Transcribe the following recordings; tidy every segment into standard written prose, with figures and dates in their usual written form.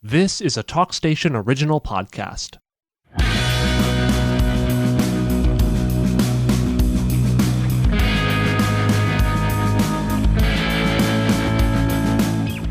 This is a TalkStation original podcast.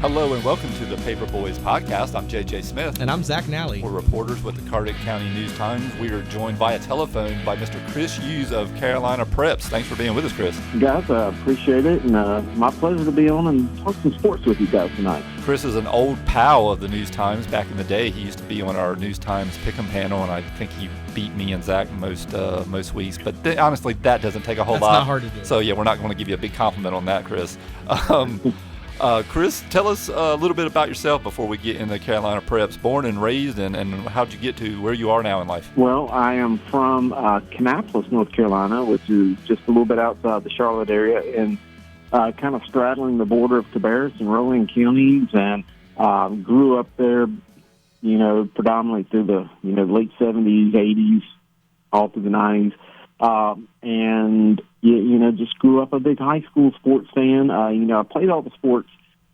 Hello and welcome to the Paper Boys podcast. I'm JJ Smith. And I'm Zack Nally. We're reporters with the Cardiff County News-Times. We are joined via telephone by Mr. Chris Hughes of Carolina Preps. Thanks for being with us, Chris. Guys, I appreciate it, and my pleasure to be on and talk some sports with you guys tonight. Chris is an old pal of the News-Times. Back in the day, he used to be on our News-Times Pick'em panel, and I think he beat me and Zack most weeks. But honestly, that doesn't take a whole lot. That's not hard to do. So, yeah, we're not going to give you a big compliment on that, Chris. Chris, tell us a little bit about yourself before we get into Carolina Preps. Born and raised, and how'd you get to where you are now in life? Well, I am from Kannapolis, North Carolina, which is just a little bit outside the Charlotte area, and kind of straddling the border of Cabarrus and Rowan counties, and grew up there, predominantly through the late 70s, 80s, all through the 90s. And just grew up a big high school sports fan. I played all the sports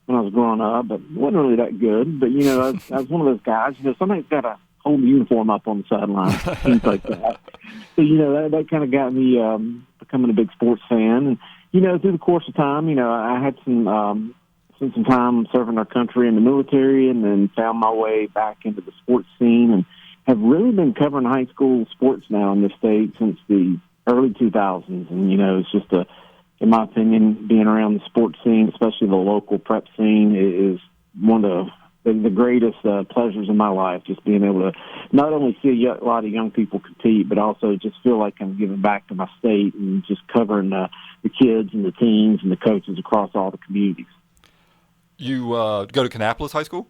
when I was growing up, but wasn't really that good. But, I was one of those guys, somebody's got to hold the uniform up on the sideline, things like that. So, that kind of got me becoming a big sports fan. And, through the course of time, I had spent some time serving our country in the military, and then found my way back into the sports scene, and have really been covering high school sports now in the state since the early 2000s. And, it's just in my opinion, being around the sports scene, especially the local prep scene, is one of the greatest pleasures in my life, just being able to not only see a lot of young people compete, but also just feel like I'm giving back to my state and just covering the kids and the teams and the coaches across all the communities. You go to Kannapolis High School?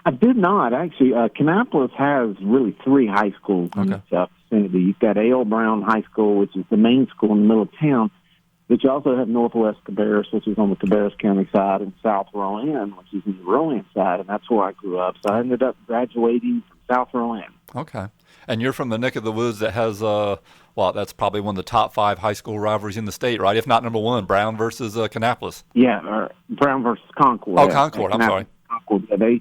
I did not, actually. Kannapolis has really three high schools in the vicinity. You've got A.L. Brown High School, which is the main school in the middle of town, but you also have Northwest Cabarrus, which is on the Cabarrus County side, and South Rowan, which is on the Rowan side, and that's where I grew up. So I ended up graduating from South Rowan. Okay. And you're from the neck of the woods that has, that's probably one of the top 5 high school rivalries in the state, right? If not number 1, Brown versus Kannapolis. Yeah, Brown versus Concord. Oh, Concord, I'm sorry. Concord, yeah,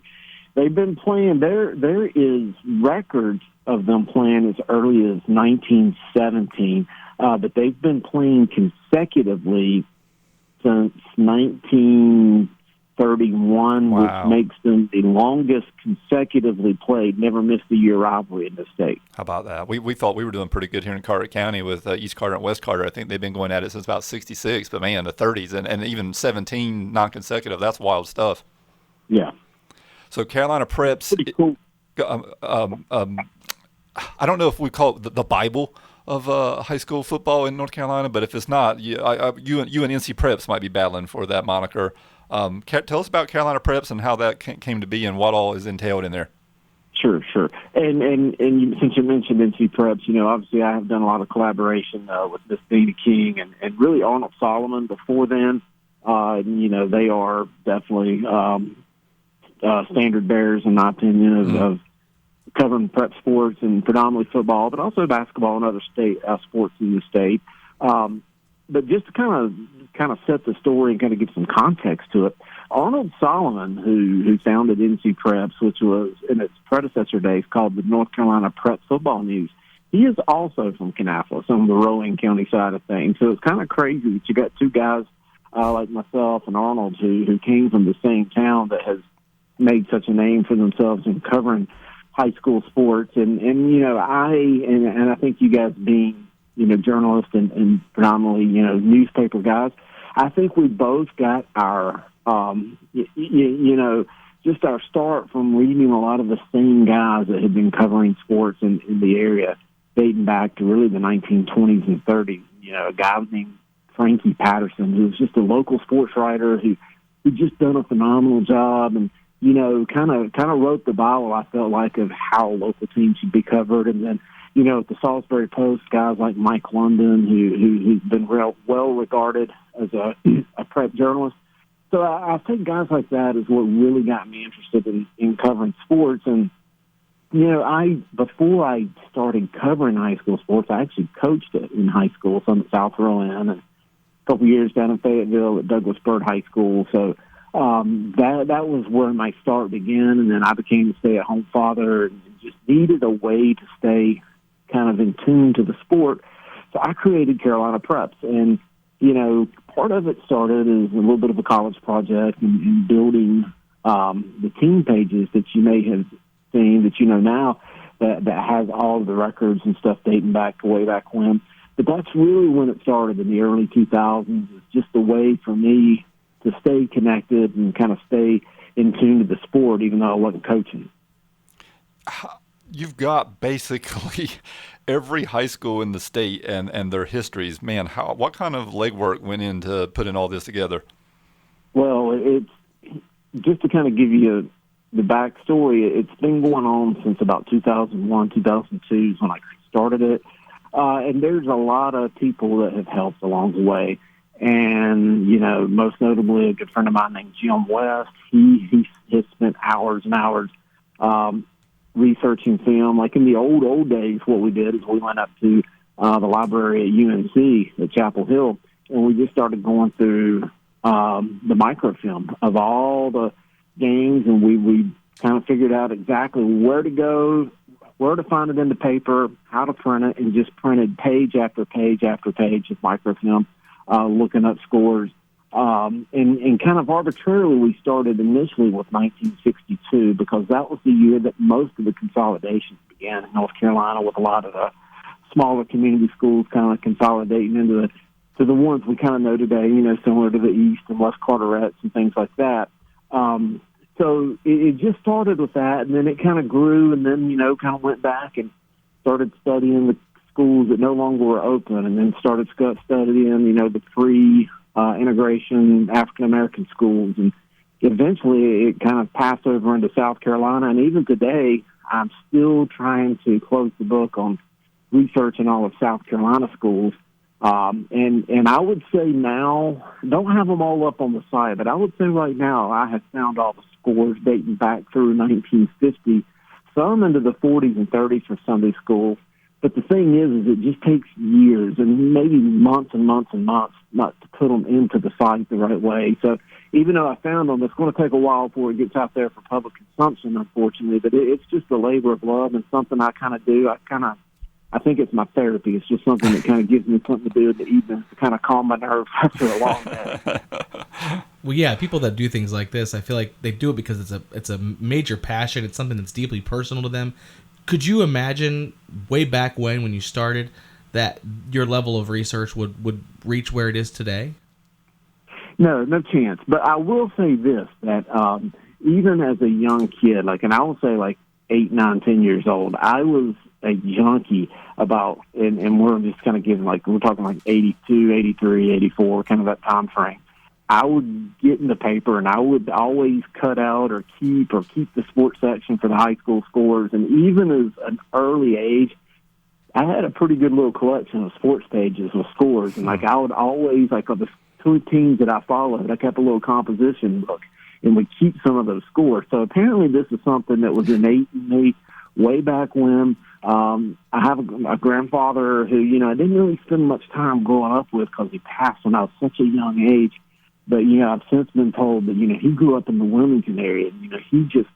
They've been playing. There is records of them playing as early as 1917, but they've been playing consecutively since 1931, wow, which makes them the longest consecutively played, never missed a year rivalry in the state. How about that? We thought we were doing pretty good here in Carter County with East Carter and West Carter. I think they've been going at it since about 66, but man, the 30s and even 17 non-consecutive, that's wild stuff. Yeah. So Carolina Preps, pretty cool. I don't know if we call it the Bible of high school football in North Carolina, but if it's not, you and NC Preps might be battling for that moniker. Tell us about Carolina Preps and how that came to be and what all is entailed in there. Sure. And since you mentioned NC Preps, obviously I have done a lot of collaboration with Miss Dana King and really Arnold Solomon before then. They are definitely standard bearers, in my opinion, of covering prep sports and predominantly football, but also basketball and other state sports in the state. But just to kind of set the story and kind of give some context to it, Arnold Solomon, who founded NC Preps, which was in its predecessor days called the North Carolina Prep Football News, he is also from Kannapolis, on the Rowan County side of things. So it's kind of crazy that you got two guys like myself and Arnold who came from the same town that has made such a name for themselves in covering high school sports. And I think you guys being, journalists and predominantly, newspaper guys, I think we both got our, just our start from reading a lot of the same guys that had been covering sports in the area dating back to really the 1920s and 30s. A guy named Frankie Patterson, who was just a local sports writer who just done a phenomenal job and, kind of wrote the Bible, I felt like, of how local teams should be covered. And then, at the Salisbury Post, guys like Mike London, who's been well regarded as a prep journalist. So I think guys like that is what really got me interested in covering sports. And, before I started covering high school sports, I actually coached it in high school, some at South Rowan, and a couple years down in Fayetteville at Douglas Byrd High School. So that was where my start began, and then I became a stay-at-home father and just needed a way to stay kind of in tune to the sport. So I created Carolina Preps, and part of it started as a little bit of a college project and building the team pages that you may have seen, that now, that has all of the records and stuff dating back to way back when. But that's really when it started in the early 2000s. It's just a way for me to stay connected and kind of stay in tune to the sport, even though I wasn't coaching. You've got basically every high school in the state and their histories. Man, what kind of legwork went into putting all this together? Well, it's just to kind of give you the backstory. It's been going on since about 2001, 2002 is when I started it. And there's a lot of people that have helped along the way. And, most notably a good friend of mine named Jim West. He has spent hours and hours researching film. Like in the old days, what we did is we went up to the library at UNC at Chapel Hill, and we just started going through the microfilm of all the games, and we kind of figured out exactly where to go, where to find it in the paper, how to print it, and just printed page after page after page of microfilm, looking up scores. And kind of arbitrarily, we started initially with 1962 because that was the year that most of the consolidations began in North Carolina, with a lot of the smaller community schools kind of consolidating into the ones we kind of know today, similar to the East and West Carterets and things like that. So it just started with that, and then it kind of grew, and then, kind of went back and started studying the schools that no longer were open, and then started studying, the pre-integration African-American schools. And eventually it kind of passed over into South Carolina, and even today I'm still trying to close the book on researching all of South Carolina schools. And I would say now, don't have them all up on the site, but I would say right now I have found all the scores dating back through 1950, some into the 40s and 30s for Sunday school. But the thing is it just takes years and maybe months and months and months not to put them into the site the right way. So even though I found them, it's going to take a while before it gets out there for public consumption, unfortunately. But it's just a labor of love and something I kind of do. I think it's my therapy. It's just something that kind of gives me something to do in the evenings to kind of calm my nerves after a long day. Well, yeah, people that do things like this, I feel like they do it because it's a major passion. It's something that's deeply personal to them. Could you imagine way back when you started that your level of research would reach where it is today? No chance. But I will say this, that even as a young kid, and I will say 8, 9, 10 years old, I was a junkie about, and we're just kind of giving, we're talking 82, 83, 84, kind of that time frame. I would get in the paper and I would always cut out or keep the sports section for the high school scores. And even as an early age, I had a pretty good little collection of sports pages with scores. And I would always, of the 2 teams that I followed, I kept a little composition book and would keep some of those scores. So apparently this is something that was innate in me way back when. I have a grandfather who, I didn't really spend much time growing up with because he passed when I was such a young age. But, I've since been told that, he grew up in the Wilmington area. He just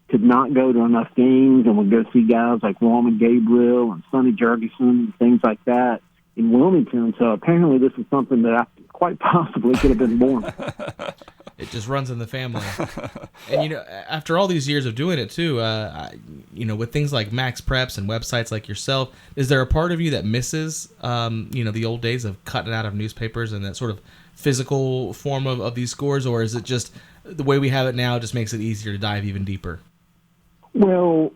could not go to enough games and would go see guys like Roman Gabriel and Sonny Jurgensen and things like that in Wilmington. So apparently this is something that I quite possibly could have been born. It just runs in the family. And, after all these years of doing it, too, with things like Max Preps and websites like yourself, is there a part of you that misses, the old days of cutting out of newspapers and that sort of physical form of these scores, or is it just the way we have it now just makes it easier to dive even deeper? Well,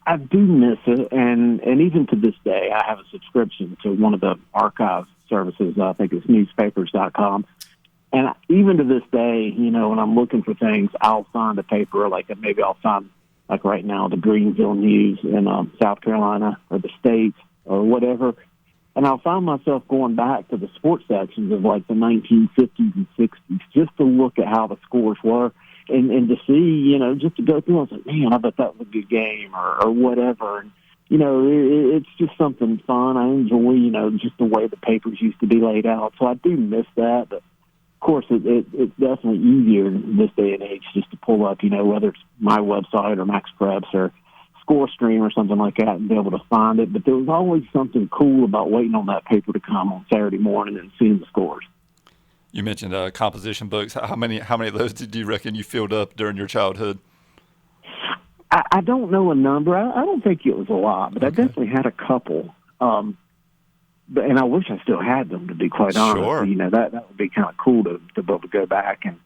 I do miss it, and even to this day, I have a subscription to one of the archive services. I think it's newspapers.com. And even to this day, when I'm looking for things, I'll find a paper, maybe I'll find, right now, the Greenville News in South Carolina or the States or whatever. And I'll find myself going back to the sports sections of the 1950s and 60s just to look at how the scores were and to see, just to go through and say, man, I bet that was a good game or whatever. And, it's just something fun. I enjoy, just the way the papers used to be laid out. So I do miss that. But of course, it's definitely easier in this day and age just to pull up, whether it's my website or Max Preps or ScoreStream or something like that and be able to find it. But there was always something cool about waiting on that paper to come on Saturday morning and seeing the scores. You mentioned composition books. How many of those did you reckon you filled up during your childhood? I don't know a number. I don't think it was a lot, but okay. I definitely had a couple. And I wish I still had them, to be quite honest. Sure. That would be kind of cool to be able to go back and,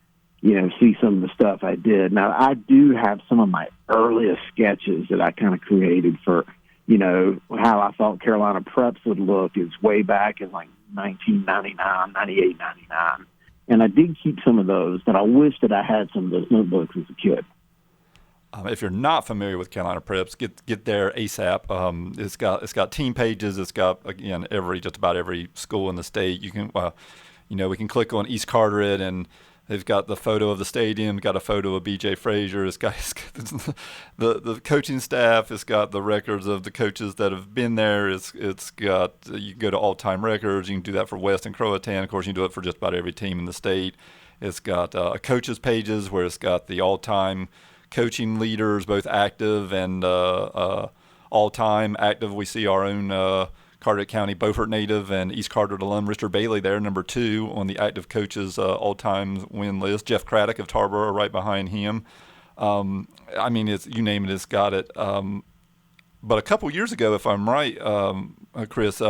see some of the stuff I did. Now, I do have some of my earliest sketches that I kind of created for, how I thought Carolina Preps would look is way back in like 1999, 98, 99. And I did keep some of those, but I wish that I had some of those notebooks as a kid. If you're not familiar with Carolina Preps, get there ASAP. It's got team pages. It's got, again, just about every school in the state. You can we can click on East Carteret, and they've got the photo of the stadium. Got a photo of B.J. Frazier. It's got the coaching staff. It's got the records of the coaches that have been there. It's got you can go to all-time records. You can do that for West and Croatan. Of course, you can do it for just about every team in the state. It's got coaches pages where it's got the all-time coaching leaders, both active and all-time. Active, we see our own Carteret County Beaufort native and East Carteret alum Richard Bailey there, number 2 on the active coaches all-time win list. Jeff Craddock of Tarboro right behind him. It's you name it, it's got it. But a couple years ago, if I'm right, Chris,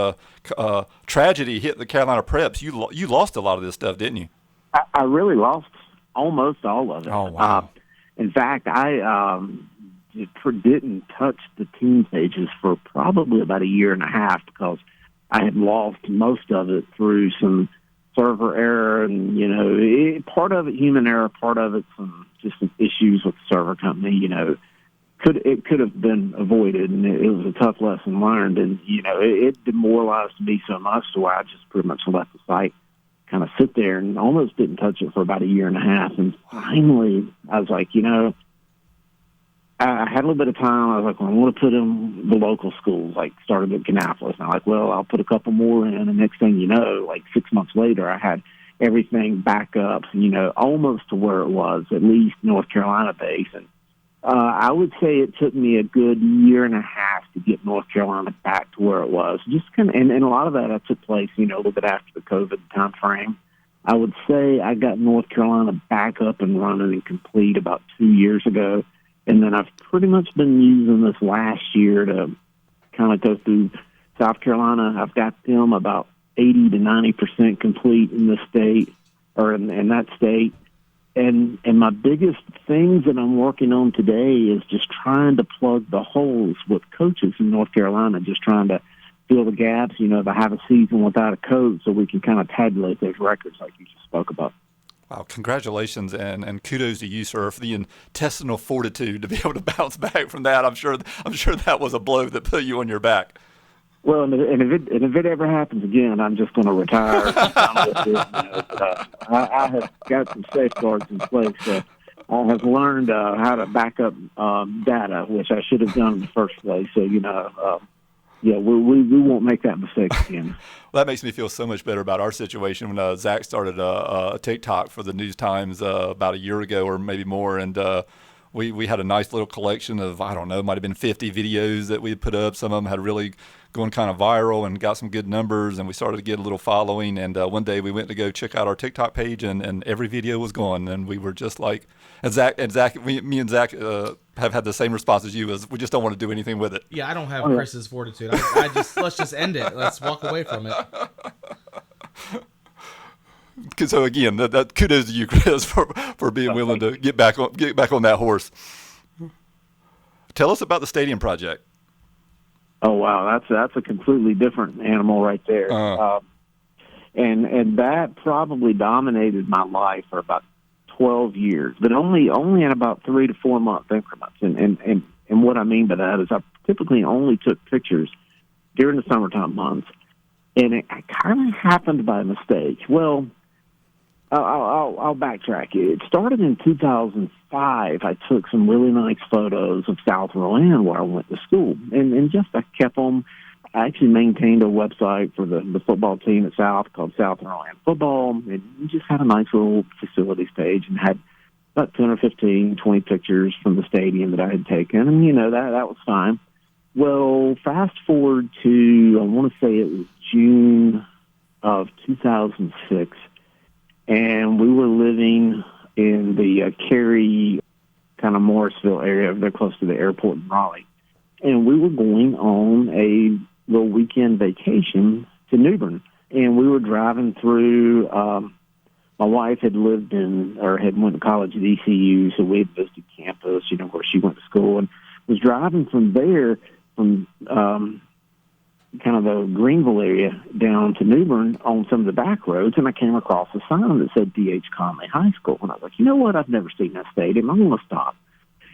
tragedy hit the Carolina Preps. You lost a lot of this stuff, didn't you? I really lost almost all of it. Oh, wow. In fact, I didn't touch the team pages for probably about a year and a half because I had lost most of it through some server error and, part of it human error, part of it some issues with the server company, It could have been avoided, and it was a tough lesson learned, and, it demoralized me so much to where I just pretty much let the site kind of sit there and almost didn't touch it for about a year and a half. And finally, I was like, I had a little bit of time. I was like, well, I want to put in the local schools, like started at Kannapolis. And I'm like, well, I'll put a couple more in. And the next thing you know, like 6 months later, I had everything back up, almost to where it was, at least North Carolina base. And I would say it took me a good year and a half to get North Carolina back to where it was. Just kind of, and a lot of that took place, a little bit after the COVID time frame. I would say I got North Carolina back up and running and complete about 2 years ago. And then I've pretty much been using this last year to kind of go through South Carolina. I've got them about 80 to 90% complete in the state or in that state. And my biggest things that I'm working on today is just trying to plug the holes with coaches in North Carolina, just trying to fill the gaps, if I have a season without a coach so we can kind of tabulate those records like you just spoke about. Wow, congratulations and kudos to you, sir, for the intestinal fortitude to be able to bounce back from that. I'm sure that was a blow that put you on your back. Well, and if it ever happens again, I'm just going to retire. I have got some safeguards in place. I have learned how to back up data, which I should have done in the first place. So, we won't make that mistake again. Well, that makes me feel so much better about our situation when Zack started a TikTok for the News Times about a year ago or maybe more, and we had a nice little collection of, I don't know, might have been 50 videos that we had put up. Some of them had really going kind of viral and got some good numbers, and we started to get a little following. And one day we went to go check out our TikTok page, and every video was gone. And we were just like, me and Zack have had the same response as you, as we just don't want to do anything with it. Yeah, I don't have Chris's fortitude. Let's just end it. Let's walk away from it. So again, that kudos to you, Chris, for being willing to get back on that horse. Tell us about the stadium project. Oh wow, that's a completely different animal right there. And that probably dominated my life for about 12 years, but only in about 3 to 4 month increments. And what I mean by that is I typically only took pictures during the summertime months, and it kind of happened by mistake. Well, I'll backtrack. It started in 2005. I took some really nice photos of South Rowan where I went to school, and just I kept them I actually maintained a website for the football team at South called South Orlando Football. And just had a nice little facilities page and had about 10 or 15, 20 pictures from the stadium that I had taken. And, that was fine. Well, fast forward to, I want to say it was June of 2006. And we were living in the Cary, kind of Morrisville area. They're close to the airport in Raleigh. And we were going on a little weekend vacation to New Bern. And we were driving through, my wife had lived had went to college at ECU, so we had visited campus, where she went to school, and was driving from there, from kind of the Greenville area down to New Bern on some of the back roads, and I came across a sign that said D.H. Conley High School. And I was like, you know what? I've never seen that stadium. I'm going to stop.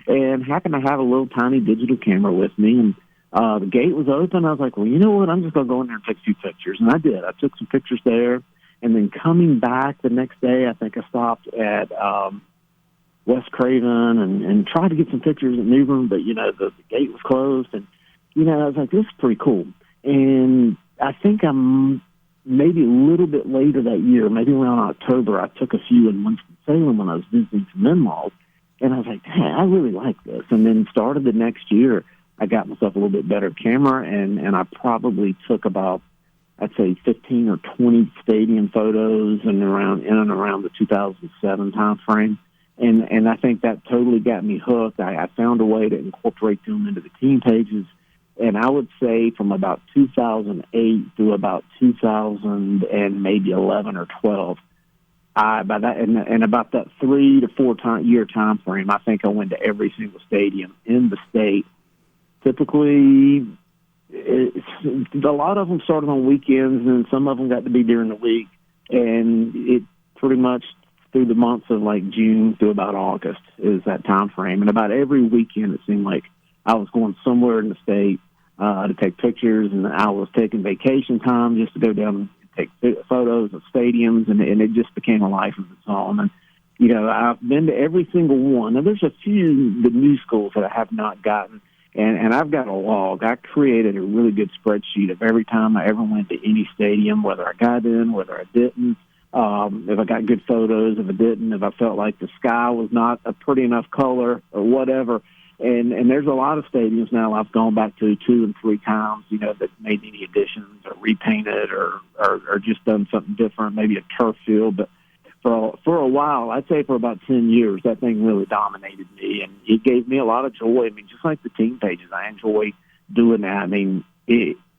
And happened to have a little tiny digital camera with me, and the gate was open. I was like, well, you know what? I'm just going to go in there and take a few pictures. And I did. I took some pictures there. And then coming back the next day, I think I stopped at West Craven and tried to get some pictures at New Bern, but, the gate was closed. And, I was like, this is pretty cool. And I think I'm maybe a little bit later that year, maybe around October, I took a few in Winston-Salem when I was visiting some in-laws. And I was like, hey, I really like this. And then started the next year, I got myself a little bit better camera, and I probably took about, I'd say 15 or 20 stadium photos in and around the 2007 time frame. And I think that totally got me hooked. I found a way to incorporate them into the team pages. And I would say from about 2008 through about 2000 and maybe 11 or 12, by that and about that 3 to 4 year time frame, I think I went to every single stadium in the state. Typically, a lot of them started on weekends, and some of them got to be during the week. And it pretty much through the months of like June through about August is that time frame. And about every weekend, it seemed like I was going somewhere in the state to take pictures, and I was taking vacation time just to go down and take photos of stadiums, and it just became a life of its own. And, I've been to every single one. Now, there's a few, the new schools that I have not gotten, and I've got a log. I created a really good spreadsheet of every time I ever went to any stadium, whether I got in, whether I didn't, if I got good photos, if I didn't, if I felt like the sky was not a pretty enough color or whatever. And there's a lot of stadiums now I've gone back to 2 and 3 times, that made any additions or repainted or just done something different, maybe a turf field. But for a while, I'd say for about 10 years, that thing really dominated me, and it gave me a lot of joy. I mean, just like the team pages, I enjoy doing that. I mean,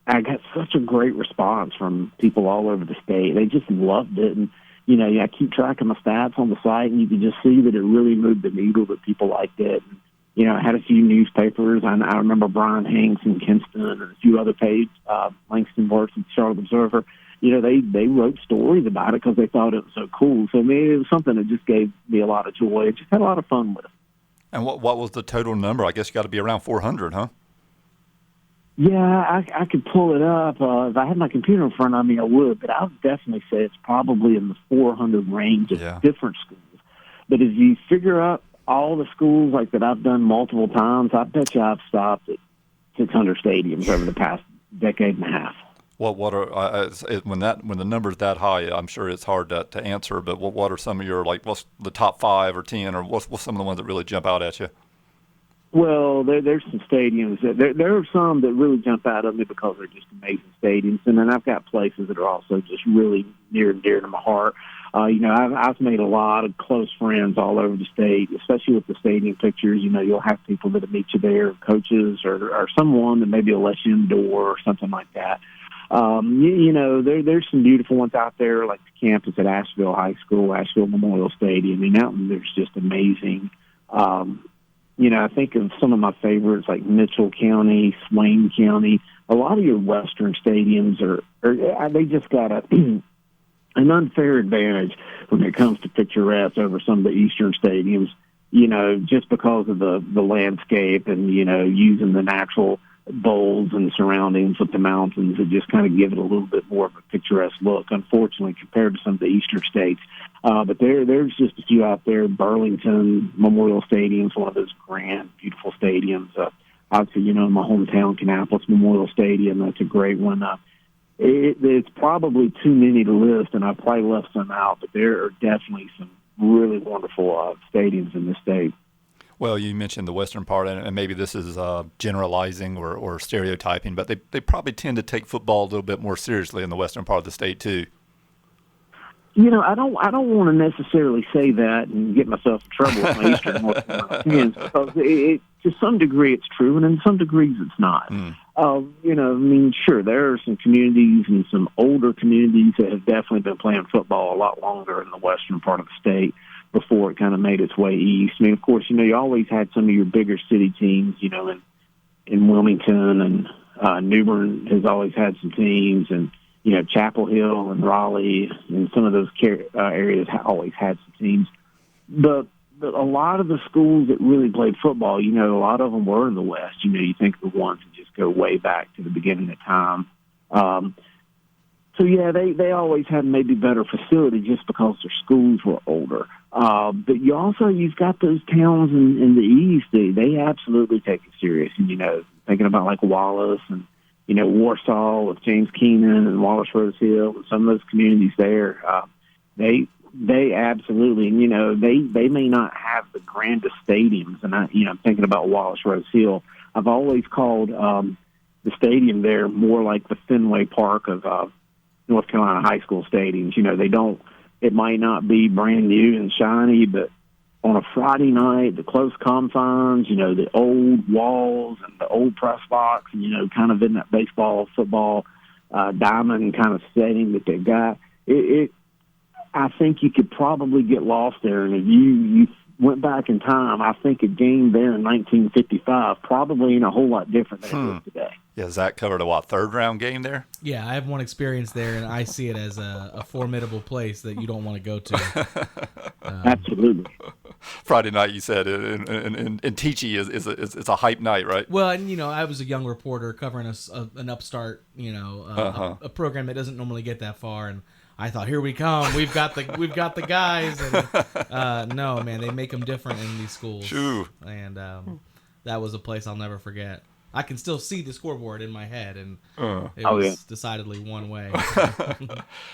I got such a great response from people all over the state. They just loved it. And, I keep track of my stats on the site, and you can just see that it really moved the needle, that people liked it. And, I had a few newspapers. I remember Brian Hanks in Kinston and a few other pages. Langston works at the Charlotte Observer. They wrote stories about it because they thought it was so cool. So, it was something that just gave me a lot of joy. I just had a lot of fun with it. And what was the total number? I guess you got to be around 400, huh? Yeah, I could pull it up. If I had my computer in front of me, I would. But I would definitely say it's probably in the 400 range of different schools. But as you figure out all the schools like that I've done multiple times, I bet you I've stopped at 600 stadiums over the past decade and a half. Well, what are when the number's that high? I'm sure it's hard to answer. But what are some of your, like, what's the top 5 or 10, or what's some of the ones that really jump out at you? Well, there's some stadiums. There are some that really jump out at me because they're just amazing stadiums, and then I've got places that are also just really near and dear to my heart. I've made a lot of close friends all over the state, especially with the stadium pictures. You'll have people that'll meet you there, coaches or someone that maybe will let you in the door or something like that. There's some beautiful ones out there, like the campus at Asheville High School, Asheville Memorial Stadium. That one, there's just amazing. I think of some of my favorites like Mitchell County, Swain County. A lot of your western stadiums they just got an unfair advantage when it comes to picturesque over some of the eastern stadiums, just because of the landscape and, using the natural bowls and surroundings with the mountains that just kind of give it a little bit more of a picturesque look, unfortunately, compared to some of the eastern states. But there's just a few out there. Burlington Memorial Stadium is one of those grand, beautiful stadiums. obviously, my hometown, Kannapolis Memorial Stadium, that's a great one. It's probably too many to list, and I probably left some out, but there are definitely some really wonderful stadiums in the state. Well, you mentioned the western part, and maybe this is generalizing or stereotyping, but they probably tend to take football a little bit more seriously in the western part of the state too. I don't want to necessarily say that and get myself in trouble with my Eastern North Carolina fans, because to some degree it's true, and in some degrees it's not. Sure, there are some communities and some older communities that have definitely been playing football a lot longer in the western part of the state before it kind of made its way east. I mean, of course, you always had some of your bigger city teams, in Wilmington, and New Bern has always had some teams, and Chapel Hill and Raleigh and some of those areas always had some teams. But a lot of the schools that really played football, a lot of them were in the West. You think of the ones that just go way back to the beginning of time. So, yeah, they always had maybe better facility just because their schools were older. But you've got those towns in the East, they absolutely take it serious. And, thinking about like Wallace and, Warsaw with James Keenan and Wallace Rose Hill and some of those communities there, they absolutely, and, they may not have the grandest stadiums. And I'm thinking about Wallace Rose Hill. I've always called the stadium there more like the Fenway Park of North Carolina high school stadiums. It might not be brand new and shiny, but on a Friday night, the close confines, the old walls and the old press box, and, kind of in that baseball, football, diamond kind of setting that they've got, I think you could probably get lost there. And if you went back in time, I think a game there in 1955 probably ain't a whole lot different than it is today. Yeah, Zack covered a third round game there? Yeah, I have one experience there, and I see it as a formidable place that you don't want to go to. Absolutely. Friday night, you said, in Teachee is a hype night, right? Well, and I was a young reporter covering an upstart, a program that doesn't normally get that far, and I thought, here we come, we've got the guys, and no, man, they make them different in these schools. True. And that was a place I'll never forget. I can still see the scoreboard in my head, and it was decidedly one way.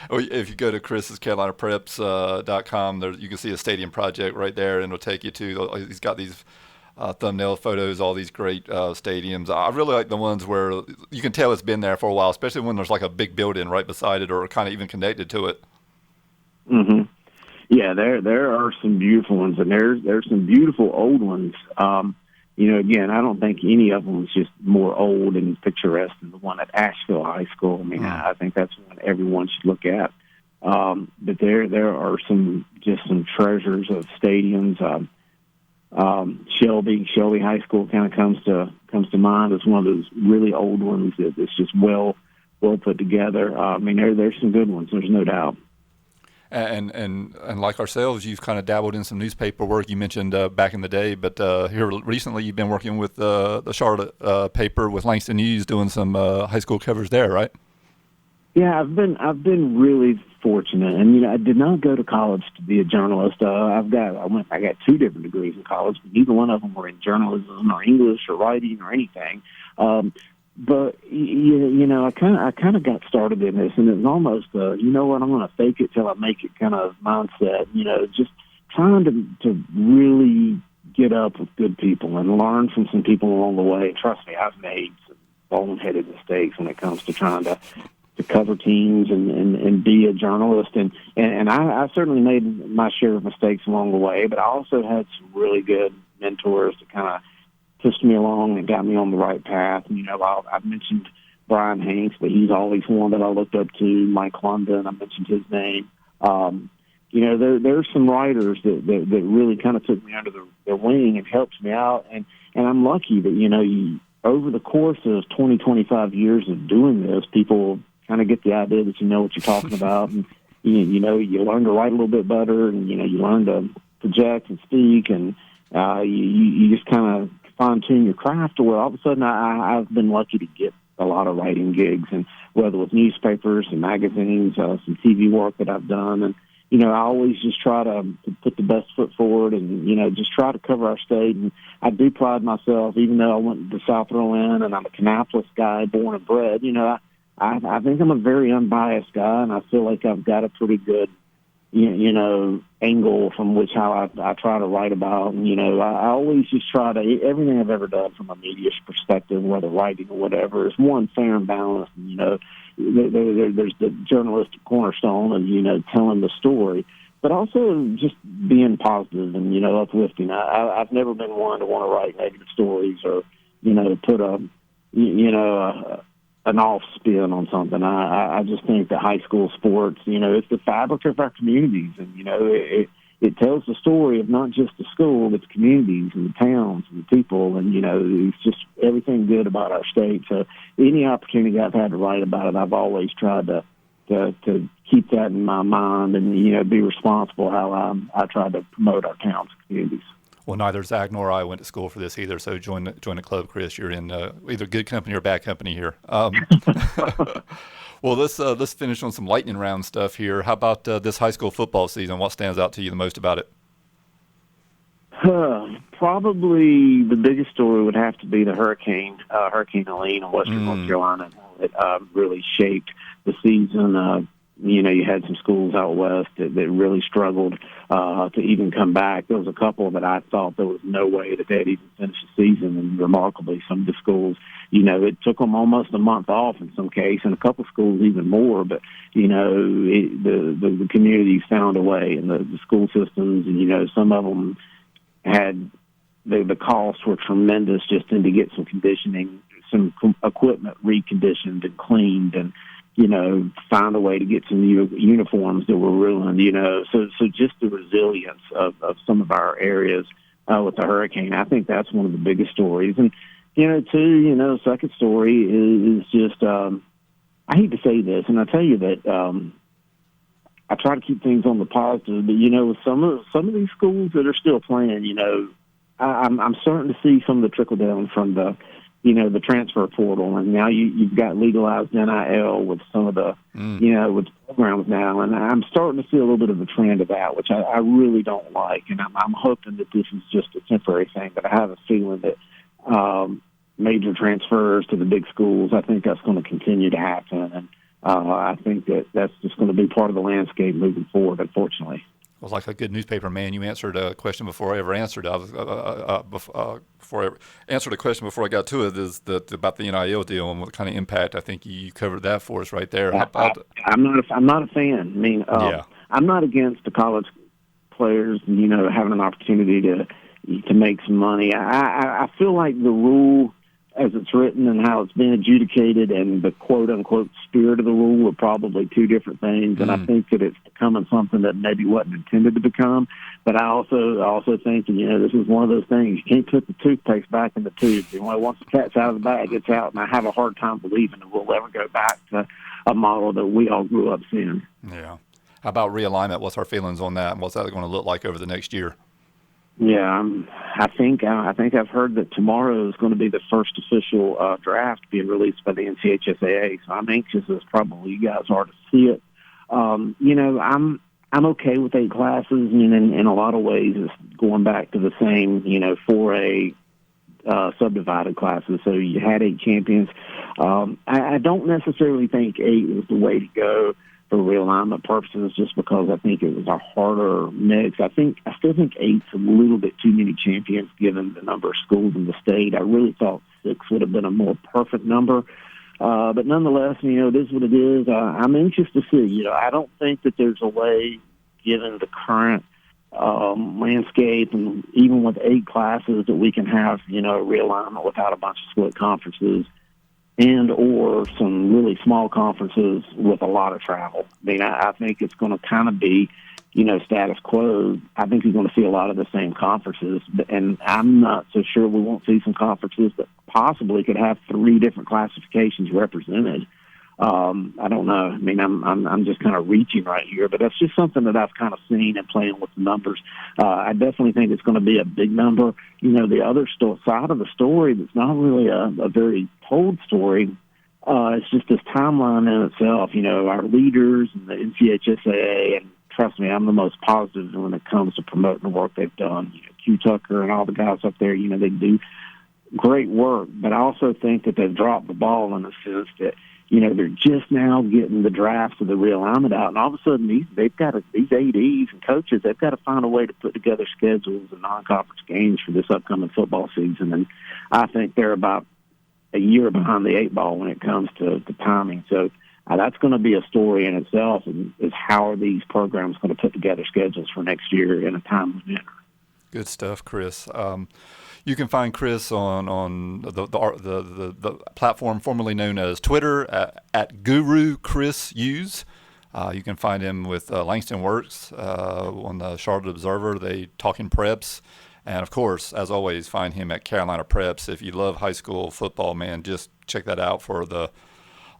If you go to Chris's CarolinaPreps.com, you can see a stadium project right there, and it'll take you to. He's got these thumbnail photos, all these great stadiums. I really like the ones where you can tell it's been there for a while, especially when there's like a big building right beside it or kind of even connected to it. Mm-hmm. Yeah, there are some beautiful ones, and there's some beautiful old ones. Again, I don't think any of them is just more old and picturesque than the one at Asheville High School. I mean, I think that's one everyone should look at. But there are some treasures of stadiums. Shelby High School kind of comes to mind as one of those really old ones that's just well put together. There's some good ones. There's no doubt. And like ourselves, you've kind of dabbled in some newspaper work. You mentioned back in the day, but here recently you've been working with the Charlotte paper with Langston Hughes, doing some high school covers there, right? Yeah, I've been really fortunate, and I did not go to college to be a journalist. I got 2 different degrees in college, but neither one of them were in journalism or English or writing or anything. But I kind of got started in this, and it was almost I'm going to fake it till I make it kind of mindset. Just trying to really get up with good people and learn from some people along the way. Trust me, I've made some boneheaded mistakes when it comes to trying to cover teams and be a journalist, and I certainly made my share of mistakes along the way. But I also had some really good mentors to kind of pushed me along and got me on the right path. And, I've mentioned Brian Hanks, but he's always one that I looked up to. Mike London, I mentioned his name. There's some writers that really kind of took me under their wing and helped me out. And I'm lucky that, over the course of 20, 25 years of doing this, people kind of get the idea that you know what you're talking about. And, you learn to write a little bit better, and, you learn to project and speak, and you just kind of fine-tune your craft to where all of a sudden I've been lucky to get a lot of writing gigs, and whether with newspapers and magazines, some TV work that I've done, and I always just try to put the best foot forward and, just try to cover our state. And I do pride myself, even though I went to South Carolina and I'm a Kannapolis guy, born and bred, I think I'm a very unbiased guy, and I feel like I've got a pretty good, angle from which how I try to write about. And, I always just try to, everything I've ever done from a media perspective, whether writing or whatever, is one, fair and balanced. And, there's the journalistic cornerstone of, telling the story, but also just being positive and, uplifting. I've never been one to want to write negative stories or, put an off spin on something. I just think that high school sports, it's the fabric of our communities, and it tells the story of not just the school, but the communities and the towns and the people, and it's just everything good about our state. So any opportunity I've had to write about it, I've always tried to keep that in my mind and be responsible how I try to promote our towns and communities. Well, neither Zack nor I went to school for this either, so join the club, Chris. You're in either good company or bad company here. Well, let's finish on some lightning round stuff here. How about this high school football season? What stands out to you the most about it? Probably the biggest story would have to be the Hurricane Helene in western North Carolina. It really shaped the season. You had some schools out west that really struggled to even come back. There was a couple that I thought there was no way that they'd even finish the season, and remarkably, some of the schools, it took them almost a month off in some case, and a couple schools even more. But the communities found a way, and the school systems, and some of them had the costs were tremendous just to get some conditioning, some equipment reconditioned and cleaned, and find a way to get some new uniforms that were ruined, So just the resilience of some of our areas with the hurricane, I think that's one of the biggest stories. And, second story is just, I hate to say this, and I tell you that I try to keep things on the positive, but, some of these schools that are still playing, I'm starting to see some of the trickle down from the transfer portal, and now you've got legalized NIL with some of the, with programs now, and I'm starting to see a little bit of a trend of that, which I really don't like, and I'm hoping that this is just a temporary thing, but I have a feeling that major transfers to the big schools, I think that's going to continue to happen, and I think that's just going to be part of the landscape moving forward, unfortunately. Well, like a good newspaper man, you answered a question before I ever answered. Answered a question before I got to it is about the NIL deal and what kind of impact. I think you covered that for us right there. I'm not a fan. I mean, I'm not against the college players, having an opportunity to make some money. I feel like the rule, as it's written and how it's been adjudicated, and the quote-unquote spirit of the rule are probably two different things, and I think that it's becoming something that maybe wasn't intended to become. But I also think that, this is one of those things. You can't put the toothpaste back in the tube. Once the cat's out of the bag, it's out, and I have a hard time believing that we'll ever go back to a model that we all grew up seeing. Yeah. How about realignment? What's our feelings on that, and what's that going to look like over the next year? Yeah, I think I've heard that tomorrow is going to be the first official draft being released by the NCHSAA. So I'm anxious, as probably you guys are, to see it. I'm okay with 8 classes, and in a lot of ways, it's going back to the same 4A subdivided classes. So you had 8 champions. I don't necessarily think 8 was the way to go for realignment purposes, just because I think it was a harder mix. I still think 8's a little bit too many champions given the number of schools in the state. I really thought 6 would have been a more perfect number. But nonetheless, it is what it is. I'm anxious to see. I don't think that there's a way, given the current landscape, and even with 8 classes, that we can have, realignment without a bunch of split conferences and or some really small conferences with a lot of travel. I mean, I think it's going to kind of be, status quo. I think you're going to see a lot of the same conferences, and I'm not so sure we won't see some conferences that possibly could have 3 different classifications represented. I don't know. I mean, I'm just kind of reaching right here, but that's just something that I've kind of seen and playing with the numbers. I definitely think it's going to be a big number. The other side of the story that's not really a very told story, it's just this timeline in itself. Our leaders and the NCHSAA and trust me, I'm the most positive when it comes to promoting the work they've done. Q Tucker and all the guys up there, they do great work, but I also think that they've dropped the ball in the sense that, they're just now getting the drafts of the realignment out, and all of a sudden these ADs and coaches, they've got to find a way to put together schedules and non-conference games for this upcoming football season, and I think they're about a year behind the 8 ball when it comes to timing. So that's going to be a story in itself, and is how are these programs going to put together schedules for next year in a timely manner. Good stuff, Chris. You can find Chris on the platform formerly known as Twitter at Guru Chris Hughes. You can find him with Langston Works on the Charlotte Observer. They talking preps. And, of course, as always, find him at Carolina Preps. If you love high school football, man, just check that out for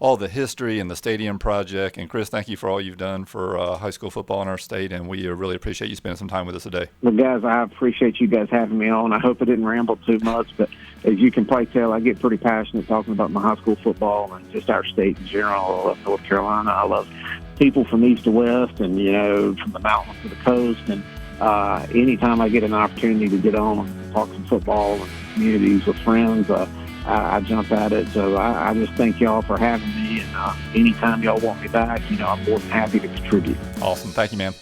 all the history and the stadium project. And, Chris, thank you for all you've done for high school football in our state, and we really appreciate you spending some time with us today. Well, guys, I appreciate you guys having me on. I hope I didn't ramble too much, but as you can probably tell, I get pretty passionate talking about my high school football and just our state in general. I love North Carolina. I love people from east to west and, from the mountains to the coast. And anytime I get an opportunity to get on and talk some football and communities with friends, I jump at it. So I just thank y'all for having me. And anytime y'all want me back, I'm more than happy to contribute. Awesome. Thank you, man.